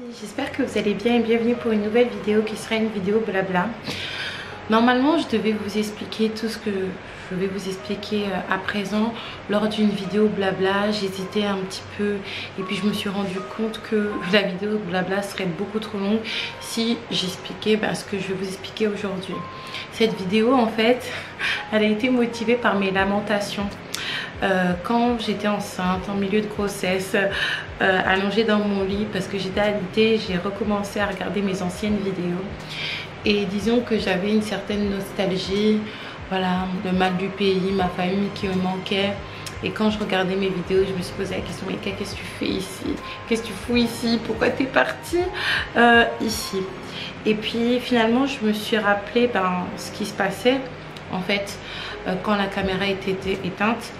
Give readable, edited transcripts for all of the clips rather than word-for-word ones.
J'espère que vous allez bien et bienvenue pour une nouvelle vidéo qui sera une vidéo blabla. Normalement je devais vous expliquer tout ce que je vais vous expliquer à présent lors d'une vidéo blabla. J'hésitais un petit peu et puis je me suis rendu compte que la vidéo blabla serait beaucoup trop longue si j'expliquais ce que je vais vous expliquer aujourd'hui. Cette vidéo en fait elle a été motivée par mes lamentations. Quand j'étais enceinte, en milieu de grossesse, allongée dans mon lit parce que j'étais alitée, j'ai recommencé à regarder mes anciennes vidéos et disons que j'avais une certaine nostalgie, voilà, le mal du pays, ma famille qui me manquait. Et quand je regardais mes vidéos, je me suis posé la question: mais qu'est-ce que tu fais ici? Qu'est-ce que tu fous ici? Pourquoi tu es partie ici? Et puis finalement je me suis rappelé ce qui se passait en fait quand la caméra était éteinte,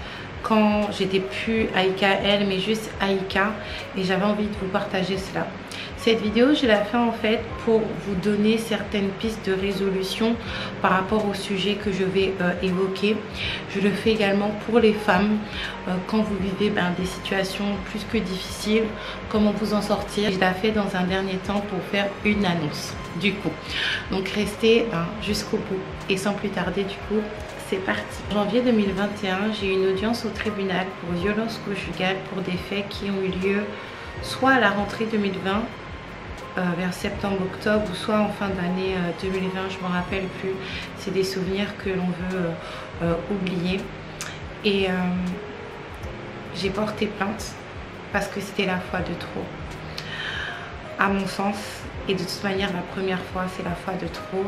quand j'étais plus AIKL mais juste Aïka, et j'avais envie de vous partager cela. Cette vidéo je la fais en fait pour vous donner certaines pistes de résolution par rapport au sujet que je vais évoquer. Je le fais également pour les femmes quand vous vivez des situations plus que difficiles, comment vous en sortir. Je la fais dans un dernier temps pour faire une annonce du coup. Donc restez jusqu'au bout et sans plus tarder du coup c'est parti. En janvier 2021, j'ai eu une audience au tribunal pour violence conjugale pour des faits qui ont eu lieu soit à la rentrée 2020, vers septembre-octobre, ou soit en fin d'année 2020, je ne me rappelle plus. C'est des souvenirs que l'on veut oublier. Et j'ai porté plainte parce que c'était la fois de trop, à mon sens. Et de toute manière, la première fois, c'est la fois de trop.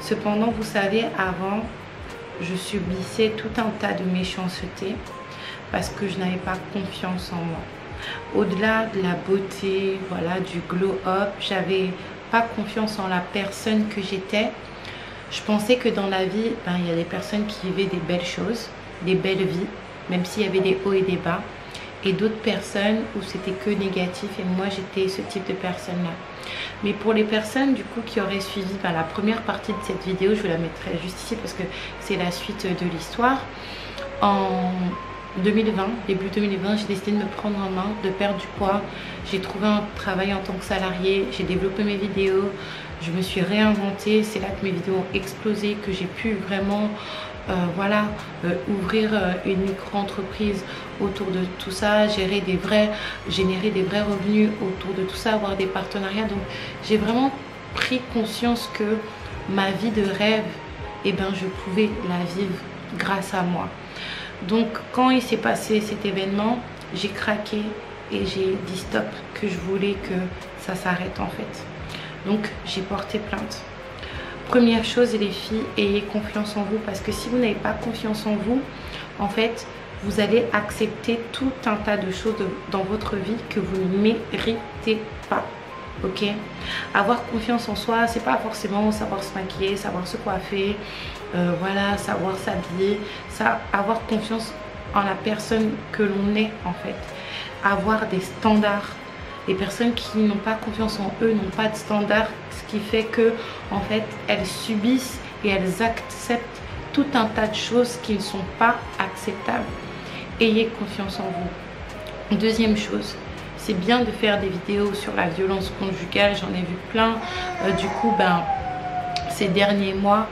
Cependant, vous savez, avant, je subissais tout un tas de méchanceté parce que je n'avais pas confiance en moi. Au-delà de la beauté, voilà, du glow-up, j'avais pas confiance en la personne que j'étais. Je pensais que dans la vie, il y a des personnes qui vivaient des belles choses, des belles vies, même s'il y avait des hauts et des bas, et d'autres personnes où c'était que négatif, et moi j'étais ce type de personne-là. Mais pour les personnes du coup qui auraient suivi la première partie de cette vidéo, je vous la mettrai juste ici parce que c'est la suite de l'histoire. En 2020, début 2020, j'ai décidé de me prendre en main, de perdre du poids. J'ai trouvé un travail en tant que salarié, j'ai développé mes vidéos, je me suis réinventée. C'est là que mes vidéos ont explosé, que j'ai pu vraiment ouvrir une micro-entreprise autour de tout ça, générer des vrais revenus autour de tout ça, avoir des partenariats. Donc j'ai vraiment pris conscience que ma vie de rêve, je pouvais la vivre grâce à moi. Donc quand il s'est passé cet événement, j'ai craqué et j'ai dit stop, que je voulais que ça s'arrête en fait. Donc j'ai porté plainte. Première chose les filles, ayez confiance en vous, parce que si vous n'avez pas confiance en vous, en fait vous allez accepter tout un tas de choses dans votre vie que vous ne méritez pas. Ok, avoir confiance en soi, c'est pas forcément savoir se maquiller, savoir se coiffer, voilà, savoir s'habiller. Ça, avoir confiance en la personne que l'on est en fait, avoir des standards. Les personnes qui n'ont pas confiance en eux n'ont pas de standards, ce qui fait que en fait elles subissent et elles acceptent tout un tas de choses qui ne sont pas acceptables. Ayez confiance en vous. Deuxième chose, c'est bien de faire des vidéos sur la violence conjugale, j'en ai vu plein du coup ces derniers mois,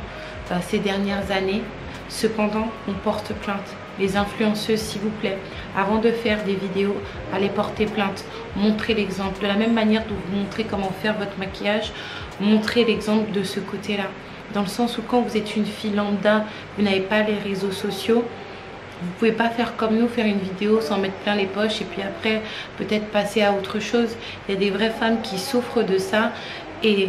ces dernières années. Cependant on porte plainte. Les influenceuses, s'il vous plaît, avant de faire des vidéos, allez porter plainte, montrez l'exemple. De la même manière dont vous montrez comment faire votre maquillage, montrez l'exemple de ce côté-là. Dans le sens où quand vous êtes une fille lambda, vous n'avez pas les réseaux sociaux, vous ne pouvez pas faire comme nous, faire une vidéo sans mettre plein les poches et puis après peut-être passer à autre chose. Il y a des vraies femmes qui souffrent de ça et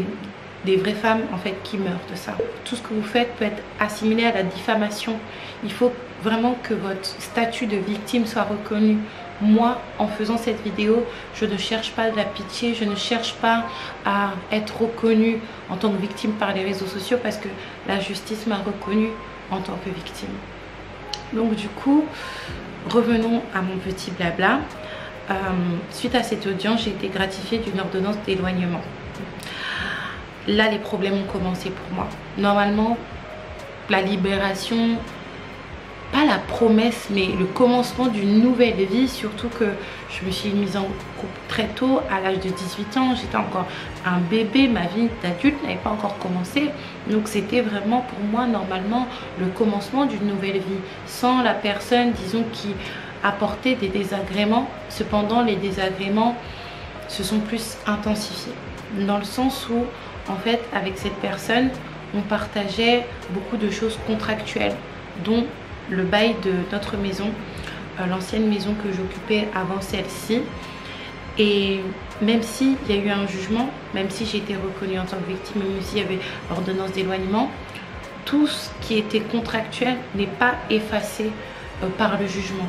des vraies femmes en fait qui meurent de ça. Tout ce que vous faites peut être assimilé à la diffamation. Il faut vraiment que votre statut de victime soit reconnu. Moi, en faisant cette vidéo, je ne cherche pas de la pitié, je ne cherche pas à être reconnue en tant que victime par les réseaux sociaux parce que la justice m'a reconnue en tant que victime. Donc du coup, revenons à mon petit blabla. Suite à cette audience, j'ai été gratifiée d'une ordonnance d'éloignement. Là, les problèmes ont commencé pour moi. Normalement, la libération pas la promesse, mais le commencement d'une nouvelle vie. Surtout que je me suis mise en couple très tôt, à l'âge de 18 ans. J'étais encore un bébé, ma vie d'adulte n'avait pas encore commencé. Donc c'était vraiment pour moi normalement le commencement d'une nouvelle vie, sans la personne, disons, qui apportait des désagréments. Cependant, les désagréments se sont plus intensifiés, dans le sens où en fait avec cette personne on partageait beaucoup de choses contractuelles, dont le bail de notre maison, l'ancienne maison que j'occupais avant celle-ci. Et même s'il y a eu un jugement, même si j'ai été reconnue en tant que victime, même s'il y avait ordonnance d'éloignement, tout ce qui était contractuel n'est pas effacé par le jugement.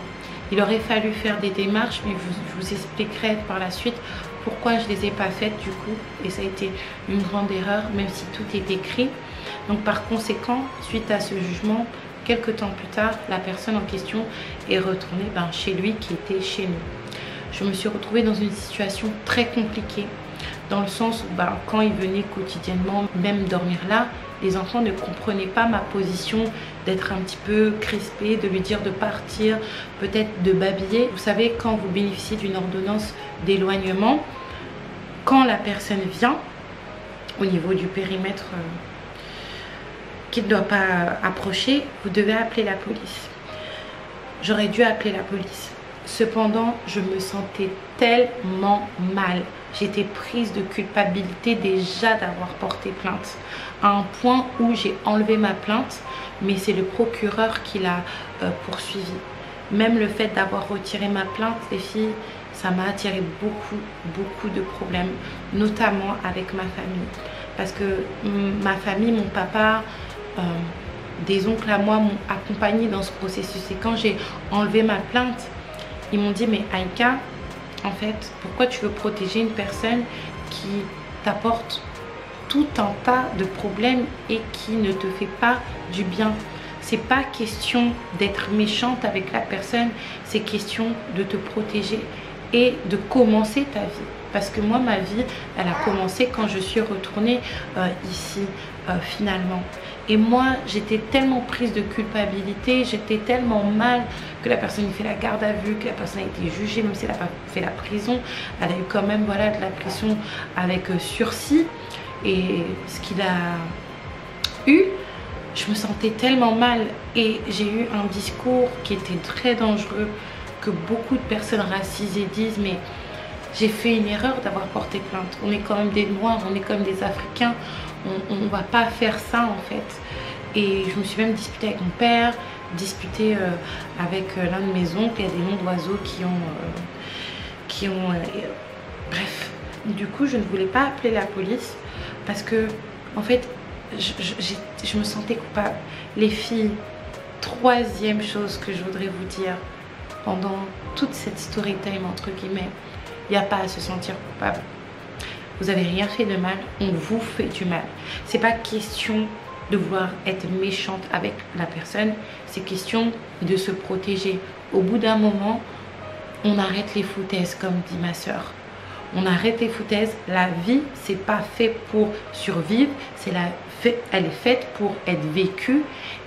Il aurait fallu faire des démarches, mais je vous expliquerai par la suite pourquoi je ne les ai pas faites du coup. Et ça a été une grande erreur, même si tout est écrit. Donc par conséquent, suite à ce jugement, quelques temps plus tard, la personne en question est retournée chez lui qui était chez nous. Je me suis retrouvée dans une situation très compliquée, dans le sens où quand il venait quotidiennement, même dormir là, les enfants ne comprenaient pas ma position d'être un petit peu crispée, de lui dire de partir, peut-être de babiller. Vous savez, quand vous bénéficiez d'une ordonnance d'éloignement, quand la personne vient, au niveau du périmètre qui ne doit pas approcher, vous devez appeler la police. J'aurais dû appeler la police. Cependant, je me sentais tellement mal. J'étais prise de culpabilité déjà d'avoir porté plainte, à un point où j'ai enlevé ma plainte, mais c'est le procureur qui l'a poursuivi. Même le fait d'avoir retiré ma plainte, les filles, ça m'a attiré beaucoup de problèmes, notamment avec ma famille. Parce que ma famille, mon papa, des oncles à moi m'ont accompagnée dans ce processus. Et quand j'ai enlevé ma plainte, ils m'ont dit: mais Aïka, en fait, pourquoi tu veux protéger une personne qui t'apporte tout un tas de problèmes et qui ne te fait pas du bien? C'est pas question d'être méchante avec la personne, c'est question de te protéger et de commencer ta vie. Parce que moi, ma vie, elle a commencé quand je suis retournée ici, finalement. Et moi, j'étais tellement prise de culpabilité, j'étais tellement mal que la personne ait fait la garde à vue, que la personne a été jugée, même si elle n'a pas fait la prison. Elle a eu quand même de la prison avec sursis. Et ce qu'il a eu, je me sentais tellement mal. Et j'ai eu un discours qui était très dangereux, que beaucoup de personnes racisées disent: mais j'ai fait une erreur d'avoir porté plainte. On est quand même des Noirs, on est quand même des Africains. On ne va pas faire ça en fait. Et je me suis même disputée avec mon père, disputée avec l'un de mes oncles. Il y a des noms d'oiseaux qui ont bref. Du coup, je ne voulais pas appeler la police parce que en fait, je me sentais coupable. Les filles, troisième chose que je voudrais vous dire pendant toute cette story time entre guillemets, il n'y a pas à se sentir coupable. Vous n'avez rien fait de mal, on vous fait du mal. C'est pas question de vouloir être méchante avec la personne, c'est question de se protéger. Au bout d'un moment, on arrête les foutaises, comme dit ma soeur. On arrête les foutaises. La vie, c'est pas fait pour survivre, elle est faite pour être vécue,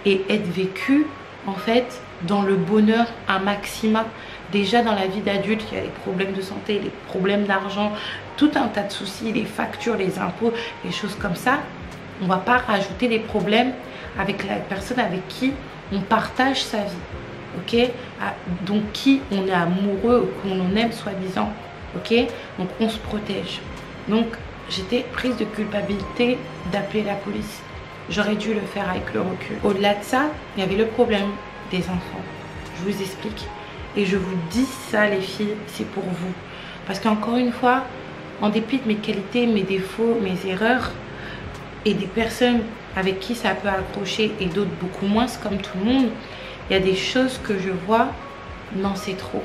et être vécue en fait dans le bonheur un maximum. Déjà dans la vie d'adulte, il y a les problèmes de santé, les problèmes d'argent, tout un tas de soucis, les factures, les impôts, les choses comme ça. On ne va pas rajouter des problèmes avec la personne avec qui on partage sa vie, ok? Donc qui on est amoureux, qu'on aime soi-disant, ok? Donc on se protège. Donc j'étais prise de culpabilité d'appeler la police. J'aurais dû le faire avec le recul. Au-delà de ça, il y avait le problème des enfants. Je vous explique. Et je vous dis ça les filles, c'est pour vous. Parce qu'encore une fois, en dépit de mes qualités, mes défauts, mes erreurs, et des personnes avec qui ça peut accrocher et d'autres beaucoup moins, comme tout le monde, il y a des choses que je vois, non c'est trop.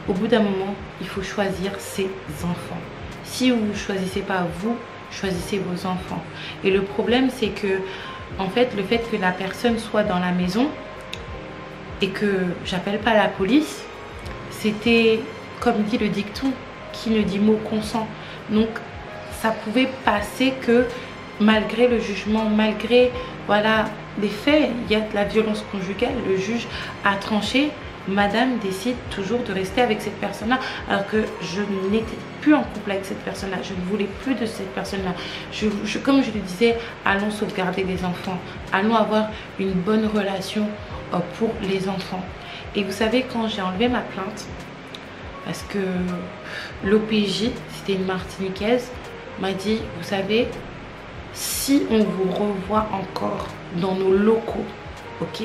Au bout d'un moment, il faut choisir ses enfants. Si vous ne choisissez pas vous, choisissez vos enfants. Et le problème c'est que, en fait, le fait que la personne soit dans la maison et que j'appelle pas la police, c'était, comme dit le dicton, qui ne dit mot consent. Donc ça pouvait passer que malgré le jugement, malgré voilà des faits, il y a de la violence conjugale, le juge a tranché, madame décide toujours de rester avec cette personne-là, alors que je n'étais plus en couple avec cette personne-là, je ne voulais plus de cette personne-là. Comme je le disais, allons sauvegarder les enfants, allons avoir une bonne relation pour les enfants. Et vous savez, quand j'ai enlevé ma plainte, parce que l'OPJ, c'était une Martiniquaise, m'a dit, vous savez, si on vous revoit encore dans nos locaux, ok,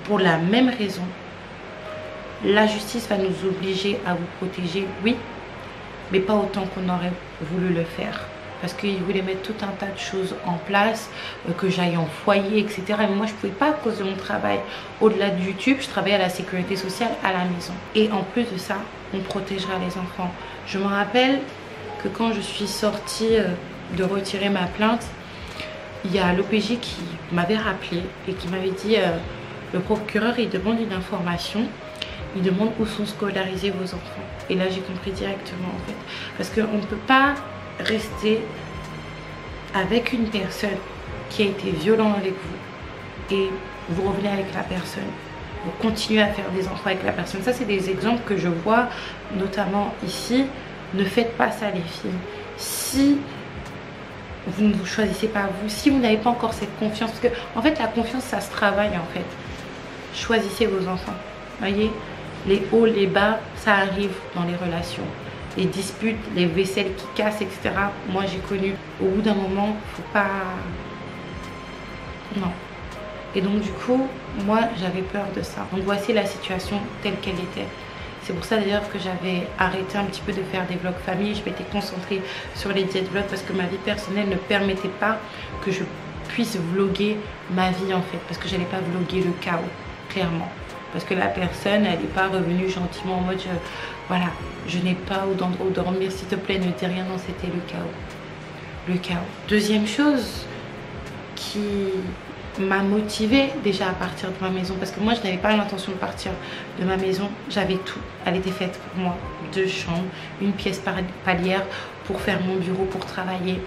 pour la même raison, la justice va nous obliger à vous protéger, oui, mais pas autant qu'on aurait voulu le faire. Parce qu'ils voulaient mettre tout un tas de choses en place, que j'aille en foyer, etc. Mais moi, je ne pouvais pas à cause de mon travail. Au-delà de YouTube, je travaillais à la sécurité sociale à la maison. Et en plus de ça, on protégera les enfants. Je me rappelle que quand je suis sortie de retirer ma plainte, il y a l'OPJ qui m'avait rappelé et qui m'avait dit le procureur, il demande une information. Il demande où sont scolarisés vos enfants. Et là, j'ai compris directement, en fait. Parce qu'on ne peut pas rester avec une personne qui a été violente avec vous et vous revenez avec la personne. Vous continuez à faire des enfants avec la personne. Ça, c'est des exemples que je vois, notamment ici. Ne faites pas ça, les filles. Si vous ne vous choisissez pas vous, si vous n'avez pas encore cette confiance, parce que, en fait, la confiance, ça se travaille, en fait. Choisissez vos enfants. Voyez, les hauts, les bas, ça arrive dans les relations. Les disputes, les vaisselles qui cassent, etc. Moi, j'ai connu. Au bout d'un moment, faut pas... Non. Et donc, du coup, moi, j'avais peur de ça. Donc, voici la situation telle qu'elle était. C'est pour ça, d'ailleurs, que j'avais arrêté un petit peu de faire des vlogs famille. Je m'étais concentrée sur les diètes vlogs parce que ma vie personnelle ne permettait pas que je puisse vlogger ma vie, en fait. Parce que j'allais pas vlogger le chaos, clairement. Parce que la personne, elle n'est pas revenue gentiment en mode voilà, je n'ai pas d'endroit où dormir, s'il te plaît, ne dis rien. Non, c'était le chaos. Le chaos. Deuxième chose qui m'a motivée déjà à partir de ma maison, parce que moi, je n'avais pas l'intention de partir de ma maison. J'avais tout. Elle était faite pour moi. 2 chambres, une pièce palière pour faire mon bureau, pour travailler.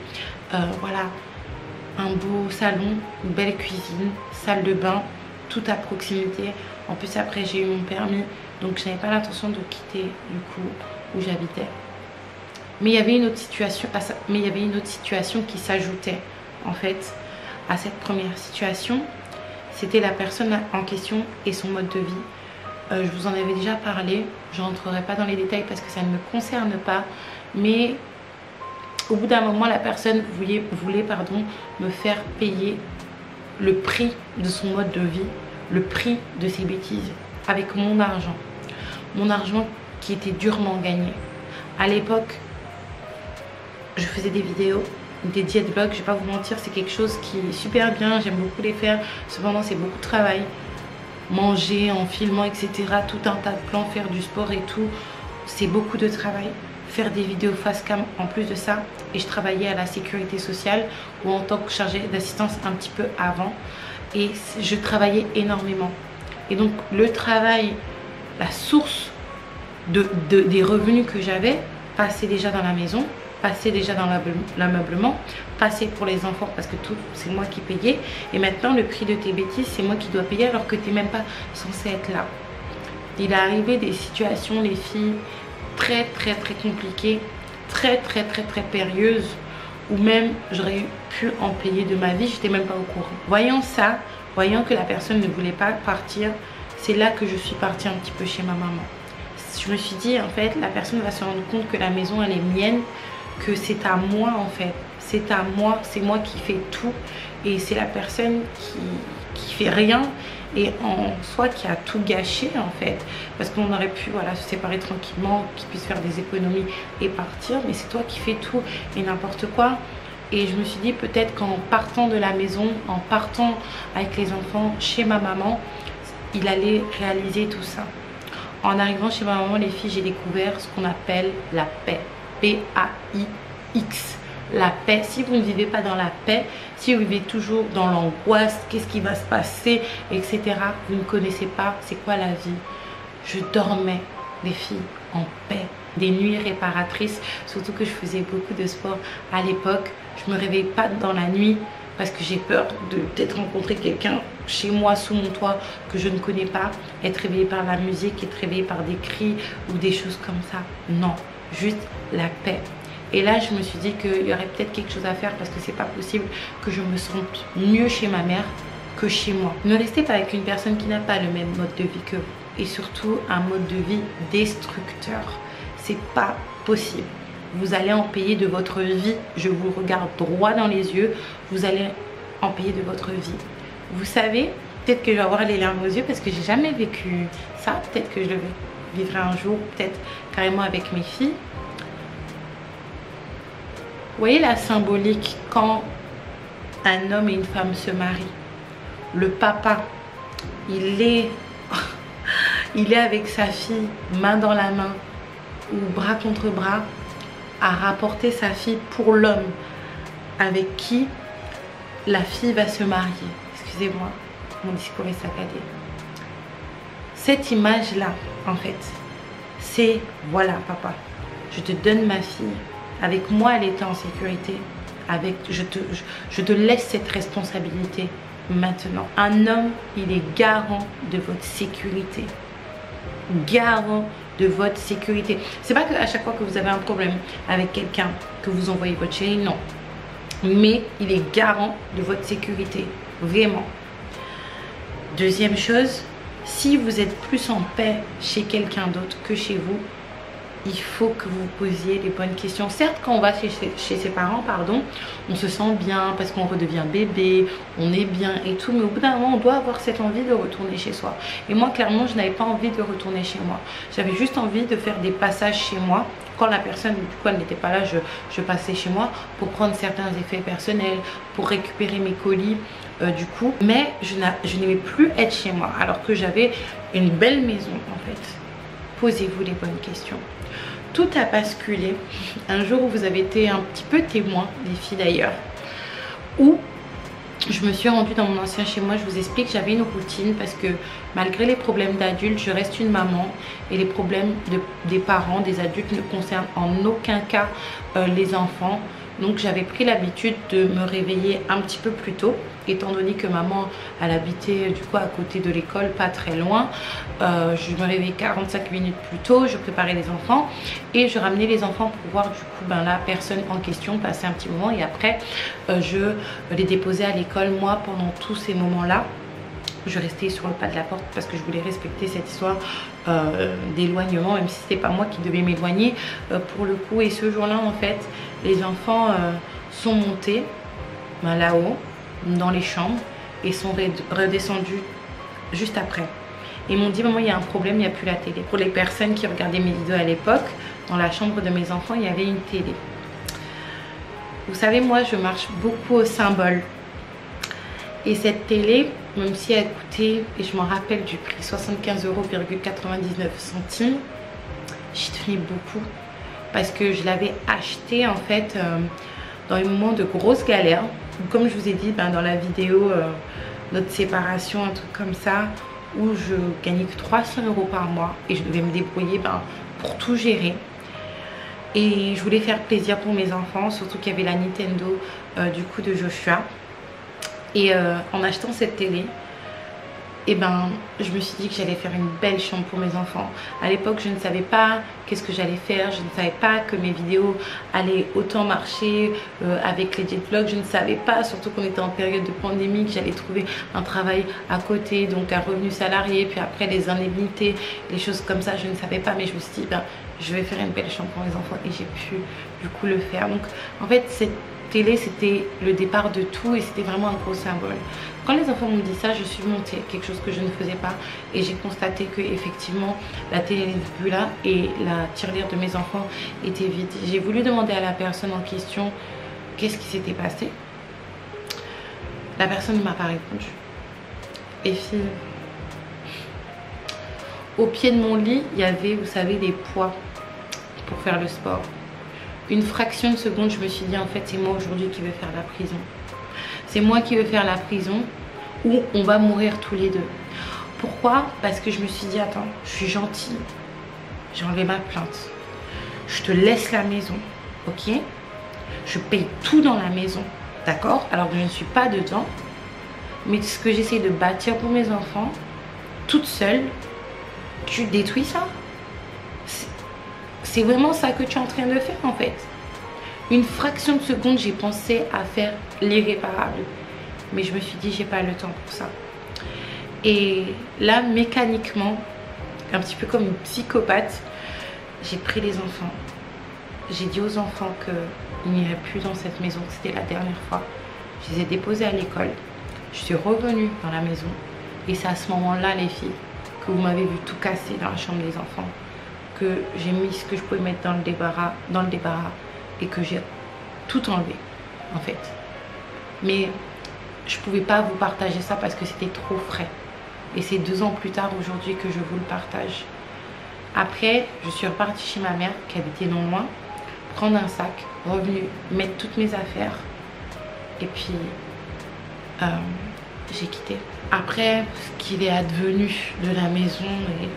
Voilà, un beau salon, une belle cuisine, salle de bain, tout à proximité. En plus, après, j'ai eu mon permis, donc je n'avais pas l'intention de quitter du coup où j'habitais. Mais il y avait une autre situation, qui s'ajoutait en fait à cette première situation. C'était la personne en question et son mode de vie. Je vous en avais déjà parlé, je n'entrerai pas dans les détails parce que ça ne me concerne pas, mais au bout d'un moment, la personne voulait me faire payer le prix de son mode de vie, le prix de ses bêtises, avec mon argent qui était durement gagné. À l'époque, je faisais des vidéos, des diètes vlogs, je vais pas vous mentir, c'est quelque chose qui est super bien, j'aime beaucoup les faire, cependant c'est beaucoup de travail, manger en filmant, etc., tout un tas de plans, faire du sport et tout, c'est beaucoup de travail. Faire des vidéos face cam en plus de ça, et je travaillais à la sécurité sociale ou en tant que chargée d'assistance un petit peu avant, et je travaillais énormément. Et donc le travail, la source des revenus que j'avais passait déjà dans la maison, passait déjà dans l'ameublement, passait pour les enfants parce que tout c'est moi qui payais, et maintenant le prix de tes bêtises c'est moi qui dois payer alors que tu n'es même pas censé être là. Il est arrivé des situations, les filles, très compliquées, très périlleuses, où même j'aurais pu en payer de ma vie, j'étais même pas au courant. Voyant ça, voyant que la personne ne voulait pas partir, c'est là que je suis partie un petit peu chez ma maman. Je me suis dit, en fait, la personne va se rendre compte que la maison elle est mienne, que c'est à moi en fait, c'est à moi, c'est moi qui fais tout, et c'est la personne qui fait rien et en soi qui a tout gâché en fait, parce qu'on aurait pu voilà se séparer tranquillement, qu'ils puissent faire des économies et partir, mais c'est toi qui fais tout et n'importe quoi. Et je me suis dit peut-être qu'en partant de la maison, en partant avec les enfants chez ma maman, il allait réaliser tout ça. En arrivant chez ma maman, les filles, j'ai découvert ce qu'on appelle la paix. P-A-I-X. La paix. Si vous ne vivez pas dans la paix, si vous vivez toujours dans l'angoisse, qu'est-ce qui va se passer, etc., vous ne connaissez pas c'est quoi la vie. Je dormais, les filles, en paix. Des nuits réparatrices, surtout que je faisais beaucoup de sport à l'époque. Je me réveillais pas dans la nuit parce que j'ai peur de peut-être rencontrer quelqu'un chez moi, sous mon toit, que je ne connais pas, être réveillée par la musique, être réveillée par des cris ou des choses comme ça. Non, juste la paix. Et là, je me suis dit qu'il y aurait peut-être quelque chose à faire parce que c'est pas possible que je me sente mieux chez ma mère que chez moi. Ne restez pas avec une personne qui n'a pas le même mode de vie que vous. Et surtout, un mode de vie destructeur. C'est pas possible. Vous allez en payer de votre vie. Je vous regarde droit dans les yeux. Vous allez en payer de votre vie. Vous savez, peut-être que je vais avoir les larmes aux yeux parce que j'ai jamais vécu ça. Peut-être que je le vivrai un jour, peut-être carrément avec mes filles. Vous voyez la symbolique quand un homme et une femme se marient. Le papa, il est avec sa fille, main dans la main ou bras contre bras, à rapporter sa fille pour l'homme avec qui la fille va se marier. Excusez-moi, mon discours est saccadé. Cette image-là, en fait, c'est voilà, papa, je te donne ma fille. Avec moi, elle était en sécurité. Je te laisse cette responsabilité maintenant. Un homme, il est garant de votre sécurité. Garant de votre sécurité. C'est pas qu'à chaque fois que vous avez un problème avec quelqu'un, que vous envoyez votre chérie, non. Mais il est garant de votre sécurité. Vraiment. Deuxième chose, si vous êtes plus en paix chez quelqu'un d'autre que chez vous, il faut que vous posiez les bonnes questions. Certes, quand on va chez ses parents, pardon, on se sent bien parce qu'on redevient bébé, on est bien et tout. Mais au bout d'un moment, on doit avoir cette envie de retourner chez soi. Et moi, clairement, je n'avais pas envie de retourner chez moi. J'avais juste envie de faire des passages chez moi. Quand la personne, du coup, elle n'était pas là, je passais chez moi pour prendre certains effets personnels, pour récupérer mes colis, du coup. Mais je n'aimais plus être chez moi, alors que j'avais une belle maison, en fait. Posez-vous les bonnes questions. Tout a basculé un jour où vous avez été un petit peu témoin, les filles d'ailleurs, où je me suis rendue dans mon ancien chez moi. Je vous explique, j'avais une routine parce que malgré les problèmes d'adultes, je reste une maman et les problèmes des parents, des adultes ne concernent en aucun cas les enfants. Donc j'avais pris l'habitude de me réveiller un petit peu plus tôt, étant donné que maman elle habitait du coup à côté de l'école, pas très loin. Je me réveillais 45 minutes plus tôt, je préparais les enfants et je ramenais les enfants pour voir du coup la personne en question, passer un petit moment, et après je les déposais à l'école. Moi, pendant tous ces moments là, je restais sur le pas de la porte parce que je voulais respecter cette histoire d'éloignement, même si c'était pas moi qui devais m'éloigner pour le coup. Et ce jour là, en fait, les enfants sont montés là-haut dans les chambres et sont redescendus juste après. Ils m'ont dit: maman, il y a un problème, il n'y a plus la télé. Pour les personnes qui regardaient mes vidéos à l'époque, dans la chambre de mes enfants, il y avait une télé. Vous savez, moi je marche beaucoup au symbole. Et cette télé, même si elle coûtait, et je m'en rappelle du prix, 75,99 €, j'y tenais beaucoup. Parce que je l'avais acheté en fait dans un moment de grosse galère. Comme je vous ai dit dans la vidéo, notre séparation, un truc comme ça, où je gagnais que 300 € par mois. Et je devais me débrouiller pour tout gérer. Et je voulais faire plaisir pour mes enfants, surtout qu'il y avait la Nintendo du coup de Joshua. Et en achetant cette télé, je me suis dit que j'allais faire une belle chambre pour mes enfants. À l'époque, je ne savais pas qu'est-ce que j'allais faire. Je ne savais pas que mes vidéos allaient autant marcher avec les jet vlogs. Je ne savais pas, surtout qu'on était en période de pandémie, que j'allais trouver un travail à côté, donc un revenu salarié, puis après les indemnités, les choses comme ça. Je ne savais pas, mais je me suis dit, je vais faire une belle chambre pour mes enfants, et j'ai pu du coup le faire. Donc en fait, cette télé, c'était le départ de tout et c'était vraiment un gros symbole. Quand les enfants m'ont dit ça, je suis montée, quelque chose que je ne faisais pas, et j'ai constaté que effectivement la télé n'était plus là et la tirelire de mes enfants était vide. J'ai voulu demander à la personne en question qu'est-ce qui s'était passé. La personne ne m'a pas répondu. Et fille, au pied de mon lit, il y avait, vous savez, des poids pour faire le sport. Une fraction de seconde, je me suis dit, en fait, c'est moi aujourd'hui qui vais faire la prison. C'est moi qui vais faire la prison, ou on va mourir tous les deux. Pourquoi? Parce que je me suis dit, attends, je suis gentille. J'ai enlevé ma plainte. Je te laisse la maison, ok? Je paye tout dans la maison. d'accord, alors que je ne suis pas dedans, mais ce que j'essaie de bâtir pour mes enfants, toute seule, tu détruis ça. C'est vraiment ça que tu es en train de faire en fait. Une fraction de seconde, j'ai pensé à faire l'irréparable. Mais je me suis dit, j'ai pas le temps pour ça. Et là, mécaniquement, un petit peu comme une psychopathe, j'ai pris les enfants. J'ai dit aux enfants qu'ils n'iraient plus dans cette maison, que c'était la dernière fois. Je les ai déposés à l'école. Je suis revenue dans la maison. Et c'est à ce moment-là, les filles, que vous m'avez vu tout casser dans la chambre des enfants. Que j'ai mis ce que je pouvais mettre dans le débarras, et que j'ai tout enlevé, en fait. Mais je pouvais pas vous partager ça parce que c'était trop frais. Et c'est 2 ans plus tard aujourd'hui que je vous le partage. Après, je suis repartie chez ma mère qui habitait non loin, prendre un sac, revenue, mettre toutes mes affaires. Et puis, j'ai quitté. Après, ce qu'il est advenu de la maison, et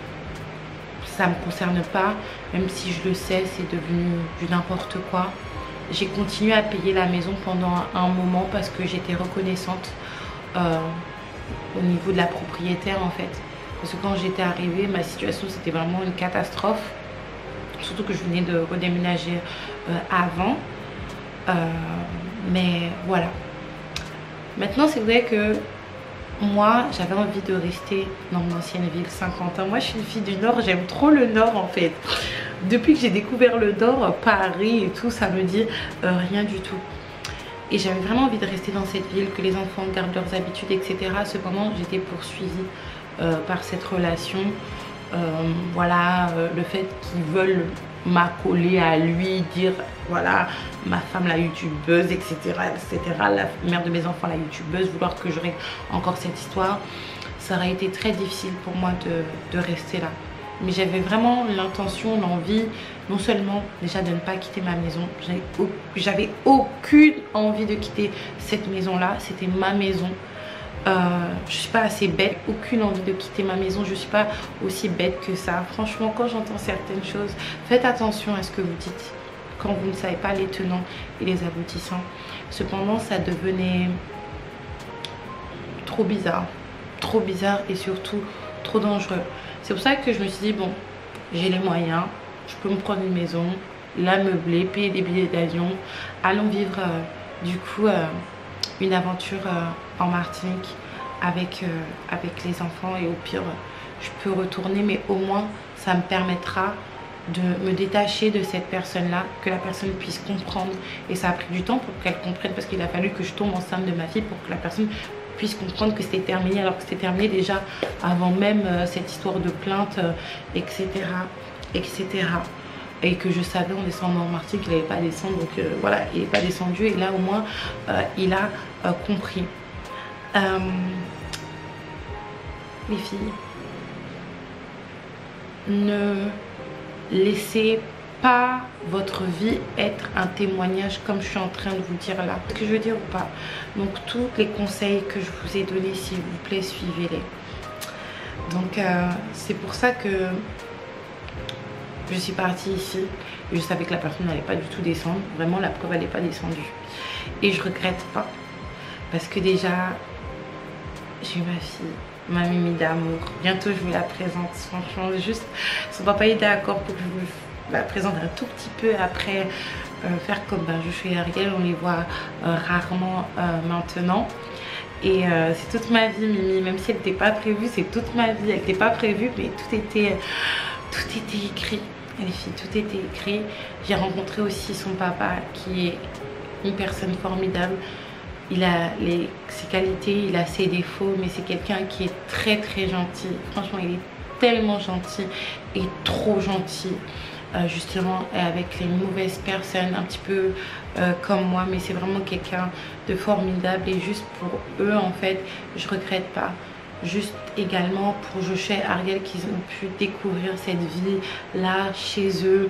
ça ne me concerne pas, même si je le sais, c'est devenu du n'importe quoi. J'ai continué à payer la maison pendant un moment parce que j'étais reconnaissante au niveau de la propriétaire en fait. Parce que quand j'étais arrivée, ma situation c'était vraiment une catastrophe. Surtout que je venais de redéménager avant. Mais voilà. Maintenant c'est vrai que moi j'avais envie de rester dans mon ancienne ville, Saint-Quentin. Moi je suis une fille du Nord, j'aime trop le Nord en fait. Depuis que j'ai découvert le Nord, Paris et tout, ça me dit rien du tout. Et j'avais vraiment envie de rester dans cette ville, que les enfants gardent leurs habitudes, etc. Cependant, j'étais poursuivie par cette relation. Voilà, le fait qu'ils veulent m'accoler à lui, dire voilà, ma femme la youtubeuse, etc., etc. La mère de mes enfants la youtubeuse, vouloir que je règle encore cette histoire. Ça aurait été très difficile pour moi de rester là. Mais j'avais vraiment l'intention, l'envie, non seulement déjà de ne pas quitter ma maison. J'avais aucune envie de quitter cette maison-là. C'était ma maison. Je suis pas assez bête, aucune envie de quitter ma maison. Je suis pas aussi bête que ça. Franchement, quand j'entends certaines choses, faites attention à ce que vous dites quand vous ne savez pas les tenants et les aboutissants. Cependant, ça devenait trop bizarre et surtout trop dangereux. C'est pour ça que je me suis dit, bon, j'ai les moyens, je peux me prendre une maison, la meubler, payer des billets d'avion, allons vivre du coup une aventure en Martinique avec les enfants, et au pire je peux retourner, mais au moins ça me permettra de me détacher de cette personne là, que la personne puisse comprendre. Et ça a pris du temps pour qu'elle comprenne, parce qu'il a fallu que je tombe enceinte de ma fille pour que la personne puisse comprendre que c'était terminé, alors que c'était terminé déjà avant même cette histoire de plainte, etc., etc. Et que je savais en descendant en Martinique qu'il n'allait pas descendre, donc voilà, il n'est pas descendu, et là au moins il a compris. Les filles, ne laissez pas votre vie être un témoignage comme je suis en train de vous dire là. Ce que je veux dire ou pas. Donc tous les conseils que je vous ai donnés, s'il vous plaît, suivez-les. Donc c'est pour ça que je suis partie ici. Je savais que la personne n'allait pas du tout descendre. Vraiment, la preuve, elle n'est pas descendue. Et je regrette pas. Parce que déjà, j'ai ma fille, ma Mimi d'amour. Bientôt, je vous la présente. Franchement, juste, son papa est d'accord pour que je vous la présente un tout petit peu après. Faire comme Joshua et Ariel, on les voit rarement maintenant. Et c'est toute ma vie, Mimi. Même si elle n'était pas prévue, c'est toute ma vie. Elle n'était pas prévue, mais tout était écrit. Les filles, tout était écrit. J'ai rencontré aussi son papa, qui est une personne formidable. Il a ses qualités, il a ses défauts, mais c'est quelqu'un qui est très très gentil. Franchement, il est tellement gentil et trop gentil, justement avec les mauvaises personnes, un petit peu comme moi. Mais c'est vraiment quelqu'un de formidable, et juste pour eux, en fait, je regrette pas. Juste également pour Joshua et Ariel, qu'ils ont pu découvrir cette vie là chez eux,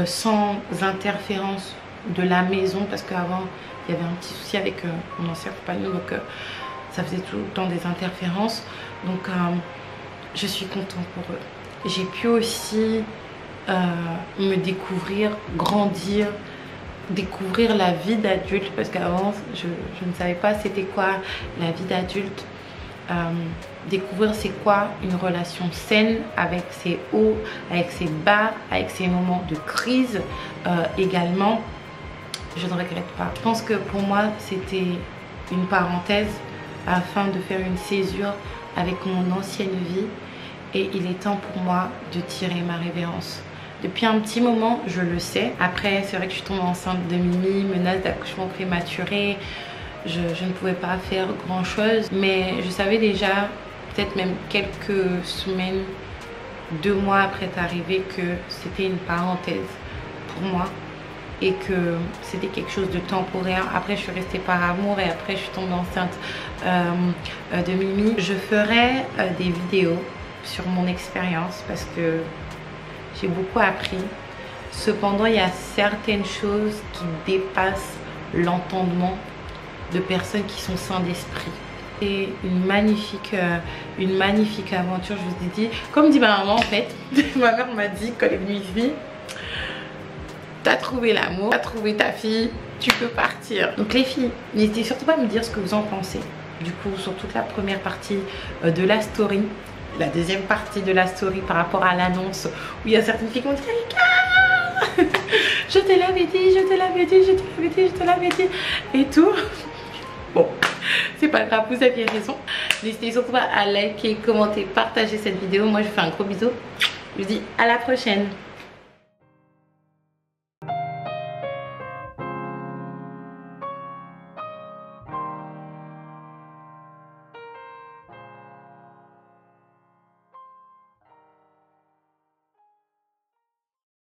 sans interférence de la maison, parce qu'avant il y avait un petit souci avec mon ancien compagnon, donc ça faisait tout le temps des interférences. Donc je suis contente pour eux. J'ai pu aussi me découvrir, grandir découvrir la vie d'adulte, parce qu'avant je ne savais pas c'était quoi la vie d'adulte. Découvrir c'est quoi une relation saine, avec ses hauts, avec ses bas, avec ses moments de crise également. Je ne regrette pas. Je pense que pour moi c'était une parenthèse afin de faire une césure avec mon ancienne vie, et il est temps pour moi de tirer ma révérence. Depuis un petit moment, je le sais. Après, c'est vrai que je suis tombée enceinte de Mimi, menace d'accouchement prématuré. Je ne pouvais pas faire grand chose, mais je savais déjà, peut-être même quelques semaines, 2 mois après être arrivée, que c'était une parenthèse pour moi et que c'était quelque chose de temporaire. Après, je suis restée par amour et après, je suis tombée enceinte de Mimi. Je ferai des vidéos sur mon expérience parce que j'ai beaucoup appris. Cependant, il y a certaines choses qui dépassent l'entendement de personnes qui sont sains d'esprit. C'est une magnifique aventure, je vous ai dit. Comme dit ma maman en fait, ma mère m'a dit quand elle est venue ici, t'as trouvé l'amour, t'as trouvé ta fille, tu peux partir. Donc les filles, n'hésitez surtout pas à me dire ce que vous en pensez. Du coup, sur toute la première partie de la story, la deuxième partie de la story par rapport à l'annonce, où il y a certaines filles qui m'ont dit je te l'avais dit, je te l'avais dit, je te l'avais dit, je te l'avais dit et tout. Bon, c'est pas grave, vous aviez raison. N'hésitez surtout pas à liker, commenter, partager cette vidéo. Moi je vous fais un gros bisou. Je vous dis à la prochaine.